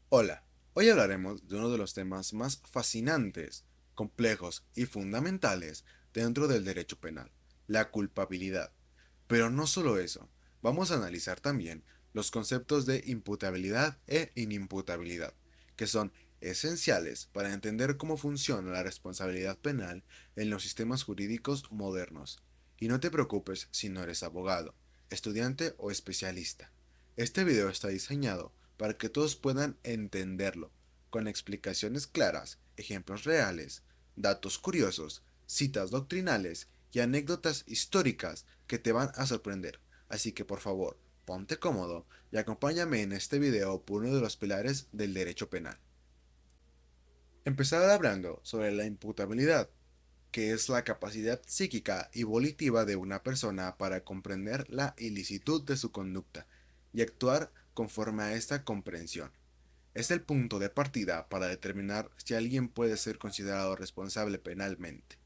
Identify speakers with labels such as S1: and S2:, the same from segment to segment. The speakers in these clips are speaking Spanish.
S1: Hola, hoy hablaremos de uno de los temas más fascinantes, complejos y fundamentales dentro del derecho penal, la culpabilidad. Pero no solo eso, vamos a analizar también los conceptos de imputabilidad e inimputabilidad, que son esenciales para entender cómo funciona la responsabilidad penal en los sistemas jurídicos modernos. Y no te preocupes si no eres abogado, estudiante o especialista. Este video está diseñado para que todos puedan entenderlo, con explicaciones claras, ejemplos reales, datos curiosos, citas doctrinales y anécdotas históricas que te van a sorprender. Así que por favor, ponte cómodo y acompáñame en este video por uno de los pilares del derecho penal. Empezar hablando sobre la imputabilidad, que es la capacidad psíquica y volitiva de una persona para comprender la ilicitud de su conducta y actuar conforme a esta comprensión. Es el punto de partida para determinar si alguien puede ser considerado responsable penalmente.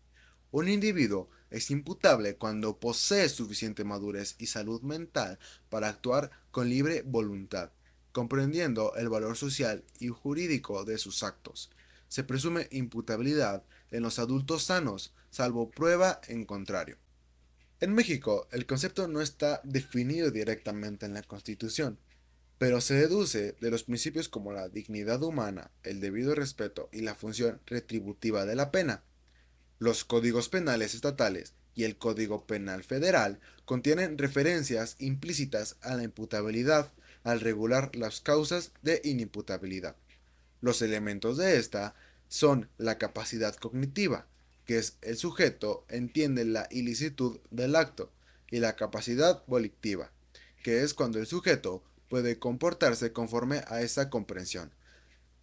S1: Un individuo es imputable cuando posee suficiente madurez y salud mental para actuar con libre voluntad, comprendiendo el valor social y jurídico de sus actos. Se presume imputabilidad en los adultos sanos, salvo prueba en contrario. En México, el concepto no está definido directamente en la Constitución, pero se deduce de los principios como la dignidad humana, el debido respeto y la función retributiva de la pena. Los códigos penales estatales y el Código Penal Federal contienen referencias implícitas a la imputabilidad al regular las causas de inimputabilidad. Los elementos de esta son la capacidad cognitiva, que es el sujeto entiende la ilicitud del acto, y la capacidad volitiva, que es cuando el sujeto puede comportarse conforme a esa comprensión.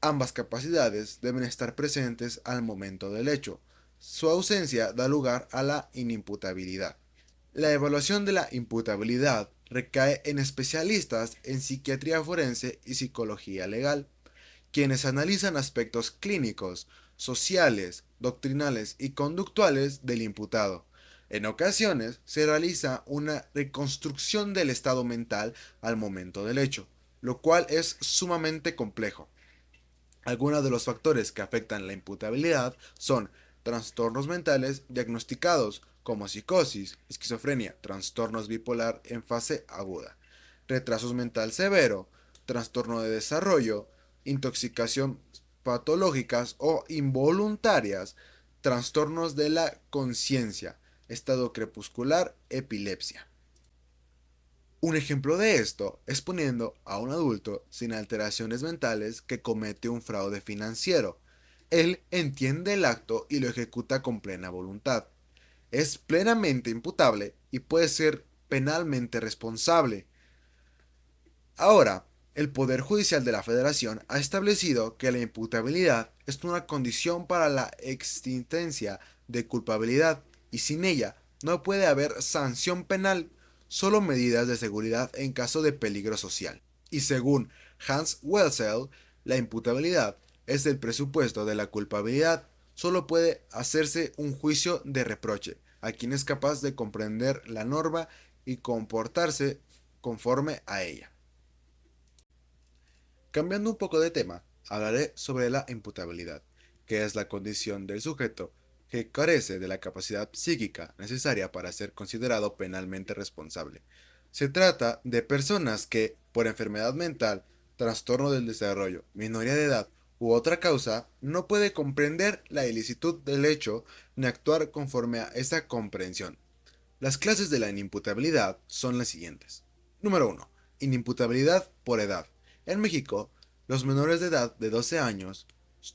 S1: Ambas capacidades deben estar presentes al momento del hecho. Su ausencia da lugar a la inimputabilidad. La evaluación de la imputabilidad recae en especialistas en psiquiatría forense y psicología legal, quienes analizan aspectos clínicos, sociales, doctrinales y conductuales del imputado. En ocasiones se realiza una reconstrucción del estado mental al momento del hecho, lo cual es sumamente complejo. Algunos de los factores que afectan la imputabilidad son trastornos mentales diagnosticados como psicosis, esquizofrenia, trastornos bipolar en fase aguda, retrasos mental severo, trastorno de desarrollo, intoxicación patológicas o involuntarias, trastornos de la conciencia, estado crepuscular, epilepsia. Un ejemplo de esto es poniendo a un adulto sin alteraciones mentales que comete un fraude financiero. Él entiende el acto y lo ejecuta con plena voluntad. Es plenamente imputable y puede ser penalmente responsable. Ahora, el Poder Judicial de la Federación ha establecido que la imputabilidad es una condición para la existencia de culpabilidad y sin ella no puede haber sanción penal, solo medidas de seguridad en caso de peligro social. Y según Hans Welsel, la imputabilidad es el presupuesto de la culpabilidad. Solo puede hacerse un juicio de reproche a quien es capaz de comprender la norma y comportarse conforme a ella. Cambiando un poco de tema, hablaré sobre la imputabilidad, que es la condición del sujeto que carece de la capacidad psíquica necesaria para ser considerado penalmente responsable. Se trata de personas que, por enfermedad mental, trastorno del desarrollo, minoría de edad u otra causa, no puede comprender la ilicitud del hecho ni actuar conforme a esa comprensión. Las clases de la inimputabilidad son las siguientes. Número 1. Inimputabilidad por edad. En México, los menores de edad de 12 años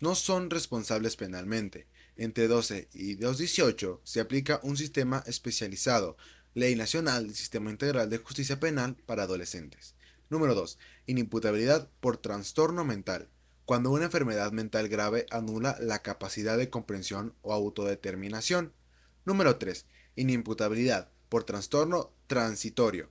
S1: no son responsables penalmente. Entre 12 y 18 se aplica un sistema especializado, Ley Nacional del Sistema Integral de Justicia Penal para Adolescentes. Número 2. Inimputabilidad por trastorno mental. Cuando una enfermedad mental grave anula la capacidad de comprensión o autodeterminación. Número 3. Inimputabilidad por trastorno transitorio.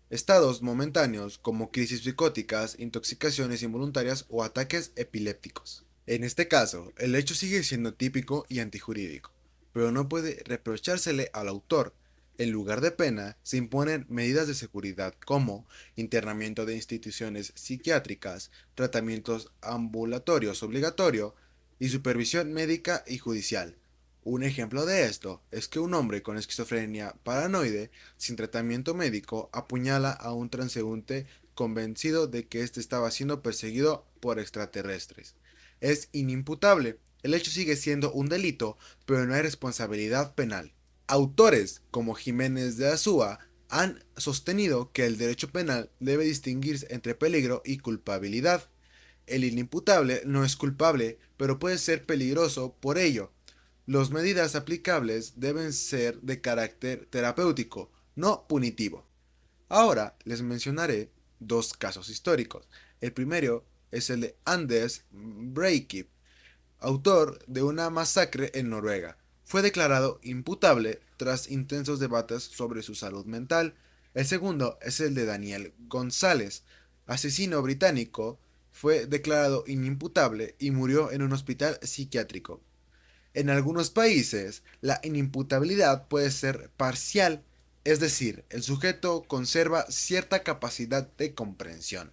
S1: Estados momentáneos como crisis psicóticas, intoxicaciones involuntarias o ataques epilépticos. En este caso, el hecho sigue siendo típico y antijurídico, pero no puede reprochársele al autor. En lugar de pena, se imponen medidas de seguridad como internamiento de instituciones psiquiátricas, tratamientos ambulatorios obligatorio y supervisión médica y judicial. Un ejemplo de esto es que un hombre con esquizofrenia paranoide sin tratamiento médico apuñala a un transeúnte convencido de que éste estaba siendo perseguido por extraterrestres. Es inimputable, el hecho sigue siendo un delito, pero no hay responsabilidad penal. Autores como Jiménez de Azúa han sostenido que el derecho penal debe distinguirse entre peligro y culpabilidad. El inimputable no es culpable, pero puede ser peligroso por ello. Las medidas aplicables deben ser de carácter terapéutico, no punitivo. Ahora les mencionaré dos casos históricos. El primero es el de Anders Breivik, autor de una masacre en Noruega. Fue declarado imputable tras intensos debates sobre su salud mental. El segundo es el de Daniel González, asesino británico. Fue declarado inimputable y murió en un hospital psiquiátrico. En algunos países, la inimputabilidad puede ser parcial, es decir, el sujeto conserva cierta capacidad de comprensión,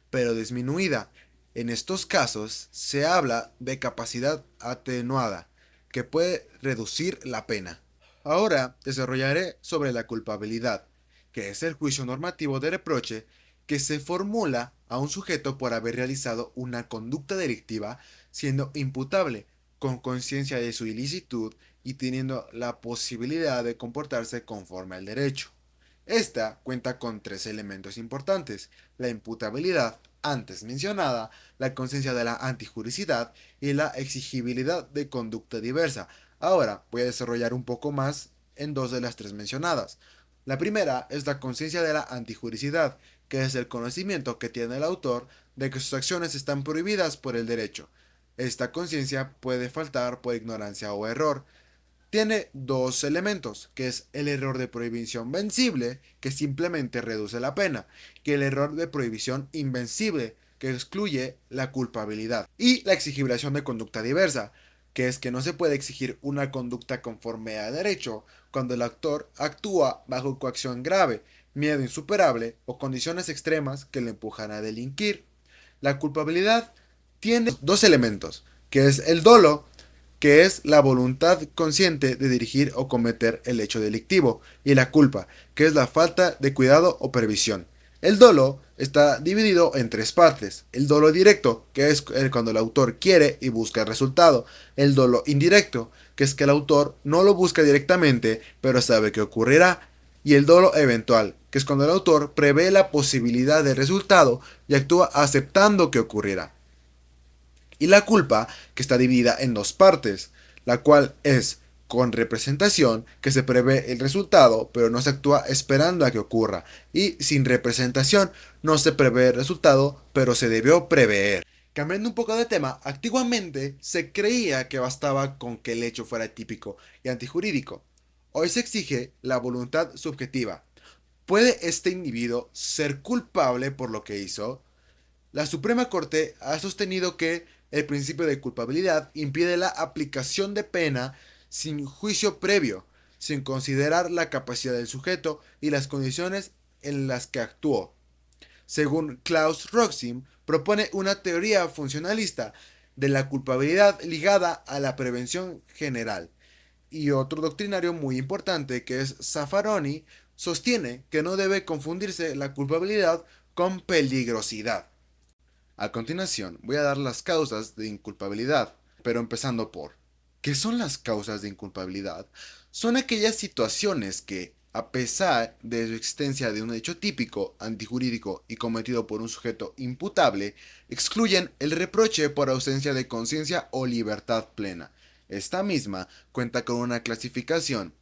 S1: pero disminuida. En estos casos se habla de capacidad atenuada, que puede reducir la pena. Ahora desarrollaré sobre la culpabilidad, que es el juicio normativo de reproche que se formula a un sujeto por haber realizado una conducta delictiva siendo imputable, con conciencia de su ilicitud y teniendo la posibilidad de comportarse conforme al derecho. Esta cuenta con tres elementos importantes: la imputabilidad antes mencionada, la conciencia de la antijuricidad y la exigibilidad de conducta diversa. Ahora voy a desarrollar un poco más en dos de las tres mencionadas. La primera es la conciencia de la antijuricidad, que es el conocimiento que tiene el autor de que sus acciones están prohibidas por el derecho. Esta conciencia puede faltar por ignorancia o error. Tiene dos elementos, que es el error de prohibición vencible, que simplemente reduce la pena, y el error de prohibición invencible, que excluye la culpabilidad, y la exigibilidad de conducta diversa, que es que no se puede exigir una conducta conforme a derecho cuando el actor actúa bajo coacción grave, miedo insuperable o condiciones extremas que le empujan a delinquir. La culpabilidad tiene dos elementos, que es el dolo, que es la voluntad consciente de dirigir o cometer el hecho delictivo, y la culpa, que es la falta de cuidado o previsión. El dolo está dividido en tres partes: el dolo directo, que es cuando el autor quiere y busca el resultado; el dolo indirecto, que es que el autor no lo busca directamente, pero sabe que ocurrirá; y el dolo eventual, que es cuando el autor prevé la posibilidad de resultado y actúa aceptando que ocurrirá. Y la culpa, que está dividida en dos partes, la cual es con representación, que se prevé el resultado, pero no se actúa esperando a que ocurra, y sin representación, no se prevé el resultado, pero se debió prever. Cambiando un poco de tema, antiguamente se creía que bastaba con que el hecho fuera típico y antijurídico. Hoy se exige la voluntad subjetiva. ¿Puede este individuo ser culpable por lo que hizo? La Suprema Corte ha sostenido que el principio de culpabilidad impide la aplicación de pena sin juicio previo, sin considerar la capacidad del sujeto y las condiciones en las que actuó. Según Klaus Roxim, propone una teoría funcionalista de la culpabilidad ligada a la prevención general. Y otro doctrinario muy importante, que es Zaffaroni, sostiene que no debe confundirse la culpabilidad con peligrosidad. A continuación, voy a dar las causas de inculpabilidad, pero empezando por: ¿qué son las causas de inculpabilidad? Son aquellas situaciones que, a pesar de su existencia de un hecho típico, antijurídico y cometido por un sujeto imputable, excluyen el reproche por ausencia de conciencia o libertad plena. Esta misma cuenta con una clasificación,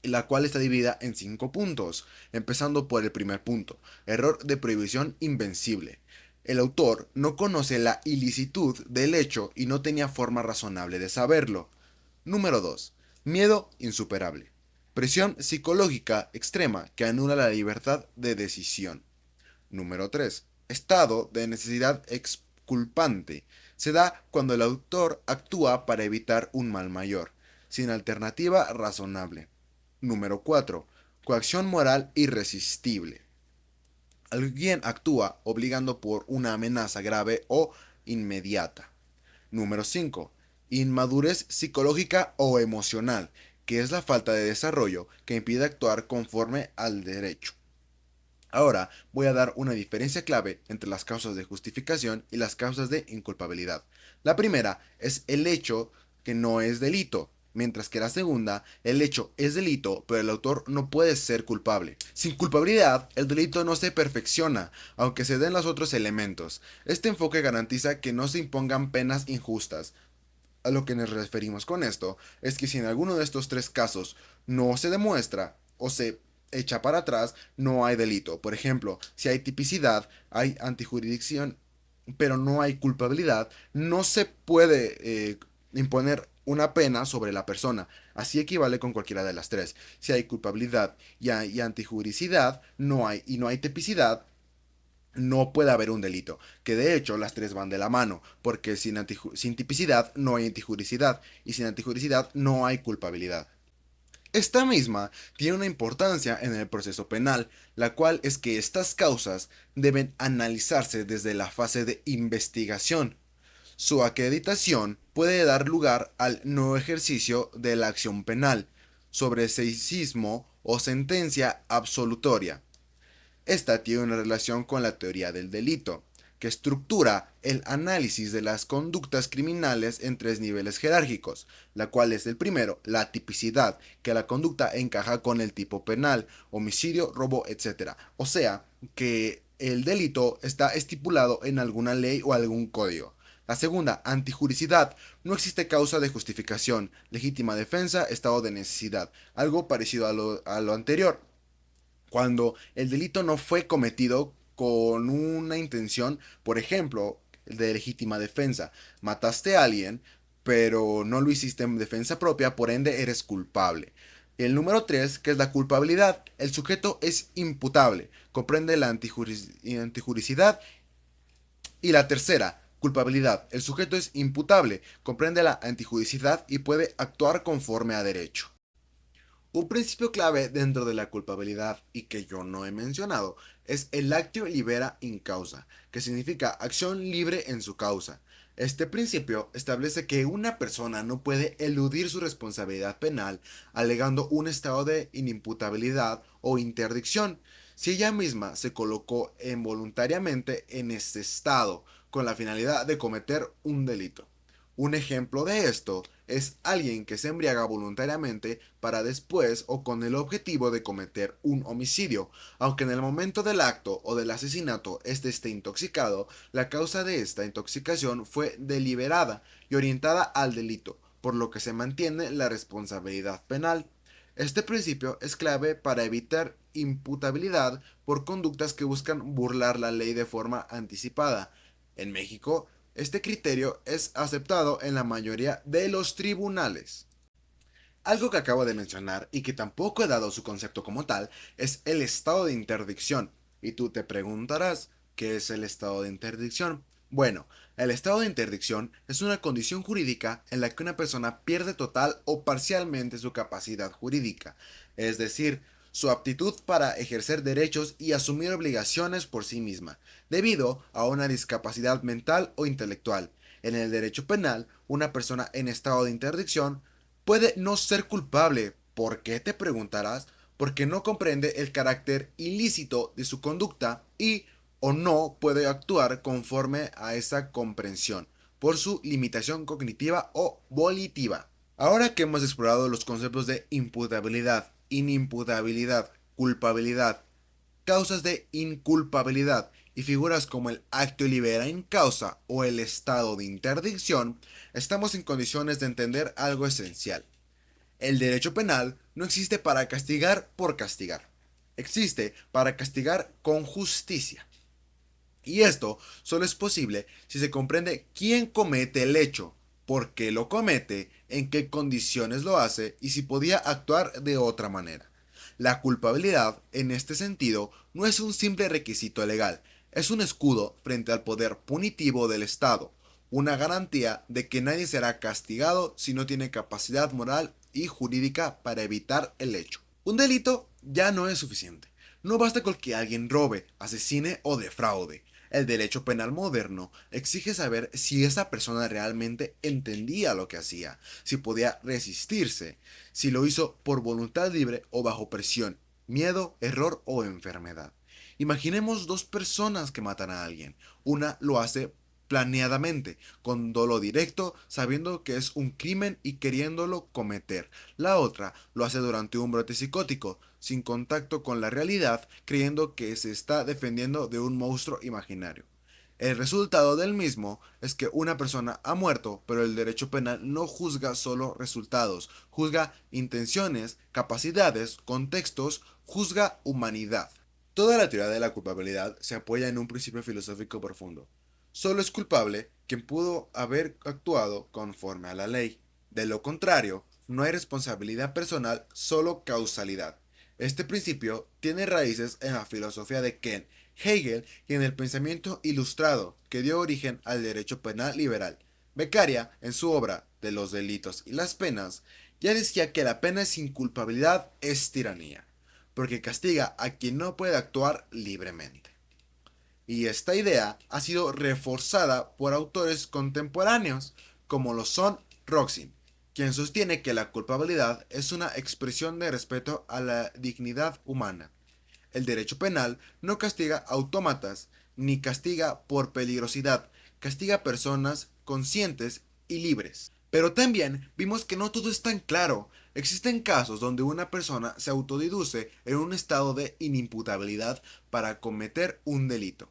S1: la cual está dividida en 5 puntos, empezando por el primer punto: error de prohibición invencible. El autor no conoce la ilicitud del hecho y no tenía forma razonable de saberlo. Número 2. Miedo insuperable. Presión psicológica extrema que anula la libertad de decisión. Número 3. Estado de necesidad exculpante. Se da cuando el autor actúa para evitar un mal mayor, sin alternativa razonable. Número 4. Coacción moral irresistible. Alguien actúa obligando por una amenaza grave o inmediata. Número 5. Inmadurez psicológica o emocional, que es la falta de desarrollo que impide actuar conforme al derecho. Ahora voy a dar una diferencia clave entre las causas de justificación y las causas de inculpabilidad. La primera es el hecho que no es delito, mientras que la segunda, el hecho es delito, pero el autor no puede ser culpable. Sin culpabilidad, el delito no se perfecciona, aunque se den los otros elementos. Este enfoque garantiza que no se impongan penas injustas. A lo que nos referimos con esto es que si en alguno de estos tres casos no se demuestra o se echa para atrás, no hay delito. Por ejemplo, si hay tipicidad, hay antijurisdicción, pero no hay culpabilidad, no se puede imponer una pena sobre la persona. Así equivale con cualquiera de las tres. Si hay culpabilidad y hay antijuricidad, no hay tipicidad, no puede haber un delito, que de hecho las tres van de la mano, porque sin tipicidad no hay antijuricidad, y sin antijuricidad no hay culpabilidad. Esta misma tiene una importancia en el proceso penal, la cual es que estas causas deben analizarse desde la fase de investigación. Su acreditación puede dar lugar al no ejercicio de la acción penal, sobreseísmo o sentencia absolutoria. Esta tiene una relación con la teoría del delito, que estructura el análisis de las conductas criminales en tres niveles jerárquicos, la cual es el primero, la tipicidad, que la conducta encaja con el tipo penal, homicidio, robo, etc. O sea, que el delito está estipulado en alguna ley o algún código. La segunda, antijuricidad. No existe causa de justificación, legítima defensa, estado de necesidad, algo parecido a lo anterior cuando el delito no fue cometido con una intención, por ejemplo, de legítima defensa. Mataste a alguien, pero no lo hiciste en defensa propia, por ende eres culpable. El número 3, que es la culpabilidad. El sujeto es imputable, comprende la antijuricidad. Y la tercera, culpabilidad. El sujeto es imputable, comprende la antijuricidad y puede actuar conforme a derecho. Un principio clave dentro de la culpabilidad y que yo no he mencionado es el actio libera in causa, que significa acción libre en su causa. Este principio establece que una persona no puede eludir su responsabilidad penal alegando un estado de inimputabilidad o interdicción si ella misma se colocó involuntariamente en este estado con la finalidad de cometer un delito. Un ejemplo de esto es alguien que se embriaga voluntariamente para después o con el objetivo de cometer un homicidio. Aunque en el momento del acto o del asesinato éste esté intoxicado, la causa de esta intoxicación fue deliberada y orientada al delito, por lo que se mantiene la responsabilidad penal. Este principio es clave para evitar imputabilidad por conductas que buscan burlar la ley de forma anticipada. En México, este criterio es aceptado en la mayoría de los tribunales. Algo que acabo de mencionar y que tampoco he dado su concepto como tal es el estado de interdicción. Y tú te preguntarás, ¿qué es el estado de interdicción? Bueno, el estado de interdicción es una condición jurídica en la que una persona pierde total o parcialmente su capacidad jurídica, es decir, su aptitud para ejercer derechos y asumir obligaciones por sí misma, debido a una discapacidad mental o intelectual. En el derecho penal, una persona en estado de interdicción puede no ser culpable. ¿Por qué te preguntarás? Porque no comprende el carácter ilícito de su conducta y o no puede actuar conforme a esa comprensión por su limitación cognitiva o volitiva. Ahora que hemos explorado los conceptos de imputabilidad, inimputabilidad, culpabilidad, causas de inculpabilidad y figuras como el acto libera in causa o el estado de interdicción, estamos en condiciones de entender algo esencial. El derecho penal no existe para castigar por castigar. Existe para castigar con justicia. Y esto solo es posible si se comprende quién comete el hecho, por qué lo comete, en qué condiciones lo hace y si podía actuar de otra manera. La culpabilidad, en este sentido, no es un simple requisito legal, es un escudo frente al poder punitivo del Estado, una garantía de que nadie será castigado si no tiene capacidad moral y jurídica para evitar el hecho. Un delito ya no es suficiente. No basta con que alguien robe, asesine o defraude. El derecho penal moderno exige saber si esa persona realmente entendía lo que hacía, si podía resistirse, si lo hizo por voluntad libre o bajo presión, miedo, error o enfermedad. Imaginemos dos personas que matan a alguien. Una lo hace planeadamente, con dolo directo, sabiendo que es un crimen y queriéndolo cometer. La otra lo hace durante un brote psicótico, sin contacto con la realidad, creyendo que se está defendiendo de un monstruo imaginario. El resultado del mismo es que una persona ha muerto, pero el derecho penal no juzga solo resultados, juzga intenciones, capacidades, contextos, juzga humanidad. Toda la teoría de la culpabilidad se apoya en un principio filosófico profundo. Solo es culpable quien pudo haber actuado conforme a la ley. De lo contrario, no hay responsabilidad personal, solo causalidad. Este principio tiene raíces en la filosofía de Kant, Hegel y en el pensamiento ilustrado que dio origen al derecho penal liberal. Beccaria, en su obra de los delitos y las penas, ya decía que la pena sin culpabilidad es tiranía, porque castiga a quien no puede actuar libremente. Y esta idea ha sido reforzada por autores contemporáneos, como lo son Roxin, quien sostiene que la culpabilidad es una expresión de respeto a la dignidad humana. El derecho penal no castiga autómatas, ni castiga por peligrosidad, castiga personas conscientes y libres. Pero también vimos que no todo es tan claro. Existen casos donde una persona se autodeduce en un estado de inimputabilidad para cometer un delito.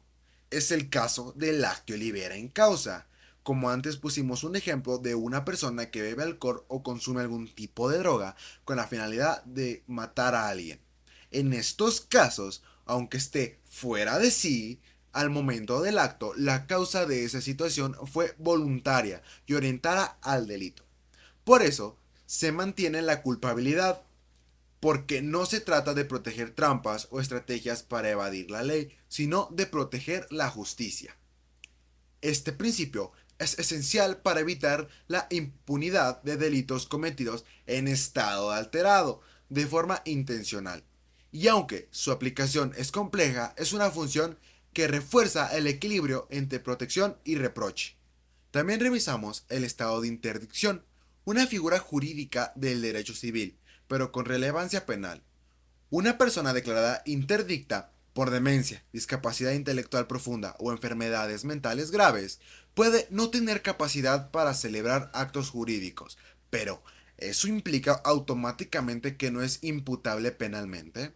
S1: Es el caso del lactio libera en causa. Como antes pusimos un ejemplo de una persona que bebe alcohol o consume algún tipo de droga con la finalidad de matar a alguien. En estos casos, aunque esté fuera de sí, al momento del acto, la causa de esa situación fue voluntaria y orientada al delito. Por eso, se mantiene la culpabilidad, porque no se trata de proteger trampas o estrategias para evadir la ley, sino de proteger la justicia. Este principio es esencial para evitar la impunidad de delitos cometidos en estado alterado, de forma intencional. Y aunque su aplicación es compleja, es una función que refuerza el equilibrio entre protección y reproche. También revisamos el estado de interdicción, una figura jurídica del derecho civil, pero con relevancia penal. Una persona declarada interdicta por demencia, discapacidad intelectual profunda o enfermedades mentales graves puede no tener capacidad para celebrar actos jurídicos, pero ¿eso implica automáticamente que no es imputable penalmente?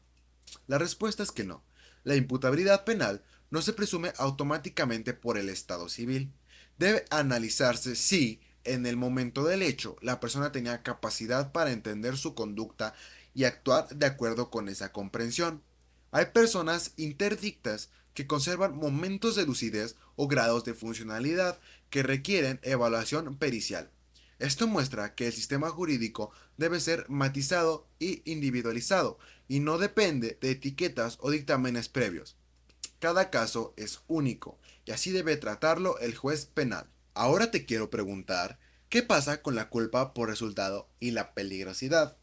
S1: La respuesta es que no. La imputabilidad penal no se presume automáticamente por el Estado civil. Debe analizarse si, en el momento del hecho, la persona tenía capacidad para entender su conducta y actuar de acuerdo con esa comprensión. Hay personas interdictas que conservan momentos de lucidez o grados de funcionalidad que requieren evaluación pericial. Esto muestra que el sistema jurídico debe ser matizado y individualizado y no depende de etiquetas o dictámenes previos. Cada caso es único y así debe tratarlo el juez penal. Ahora te quiero preguntar, ¿qué pasa con la culpa por resultado y la peligrosidad?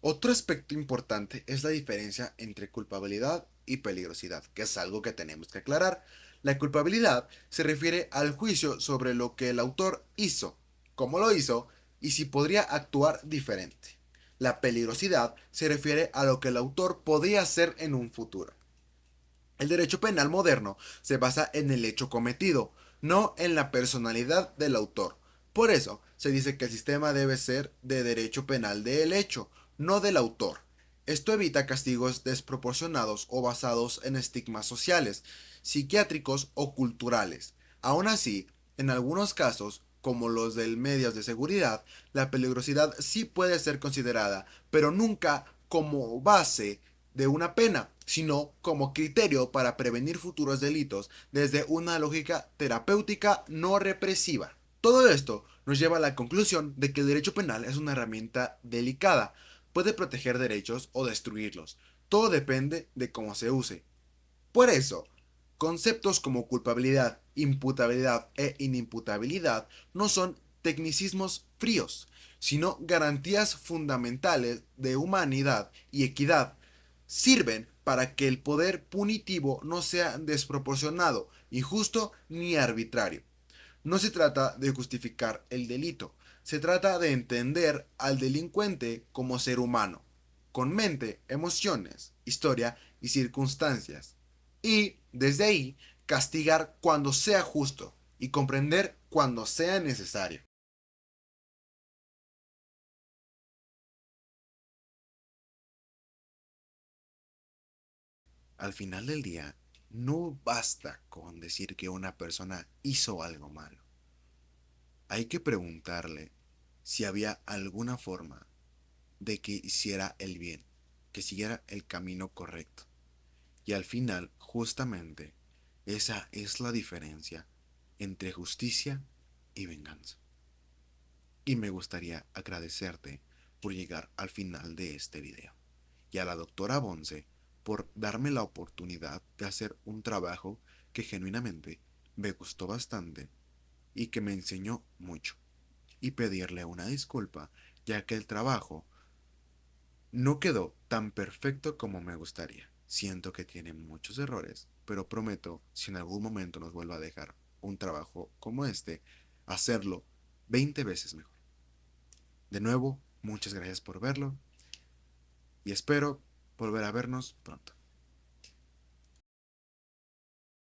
S1: Otro aspecto importante es la diferencia entre culpabilidad y peligrosidad, que es algo que tenemos que aclarar. La culpabilidad se refiere al juicio sobre lo que el autor hizo, cómo lo hizo y si podría actuar diferente. La peligrosidad se refiere a lo que el autor podría hacer en un futuro. El derecho penal moderno se basa en el hecho cometido, no en la personalidad del autor. Por eso, se dice que el sistema debe ser de derecho penal del hecho, no del autor. Esto evita castigos desproporcionados o basados en estigmas sociales, psiquiátricos o culturales. Aún así, en algunos casos, como los de medios de seguridad, la peligrosidad sí puede ser considerada, pero nunca como base de una pena, sino como criterio para prevenir futuros delitos desde una lógica terapéutica no represiva. Todo esto nos lleva a la conclusión de que el derecho penal es una herramienta delicada, puede proteger derechos o destruirlos. Todo depende de cómo se use. Por eso, conceptos como culpabilidad, imputabilidad e inimputabilidad no son tecnicismos fríos, sino garantías fundamentales de humanidad y equidad. sirven para que el poder punitivo no sea desproporcionado, injusto ni arbitrario. No se trata de justificar el delito, se trata de entender al delincuente como ser humano, con mente, emociones, historia y circunstancias. Y, desde ahí, castigar cuando sea justo y comprender cuando sea necesario. Al final del día, no basta con decir que una persona hizo algo malo. Hay que preguntarle si había alguna forma de que hiciera el bien, que siguiera el camino correcto. Y al final, justamente, esa es la diferencia entre justicia y venganza. Y me gustaría agradecerte por llegar al final de este video. Y a la doctora Bonce por darme la oportunidad de hacer un trabajo que genuinamente me gustó bastante y que me enseñó mucho. Y pedirle una disculpa, ya que el trabajo no quedó tan perfecto como me gustaría. Siento que tiene muchos errores, pero prometo, si en algún momento nos vuelva a dejar un trabajo como este, hacerlo 20 veces mejor. De nuevo, muchas gracias por verlo y espero volver a vernos pronto.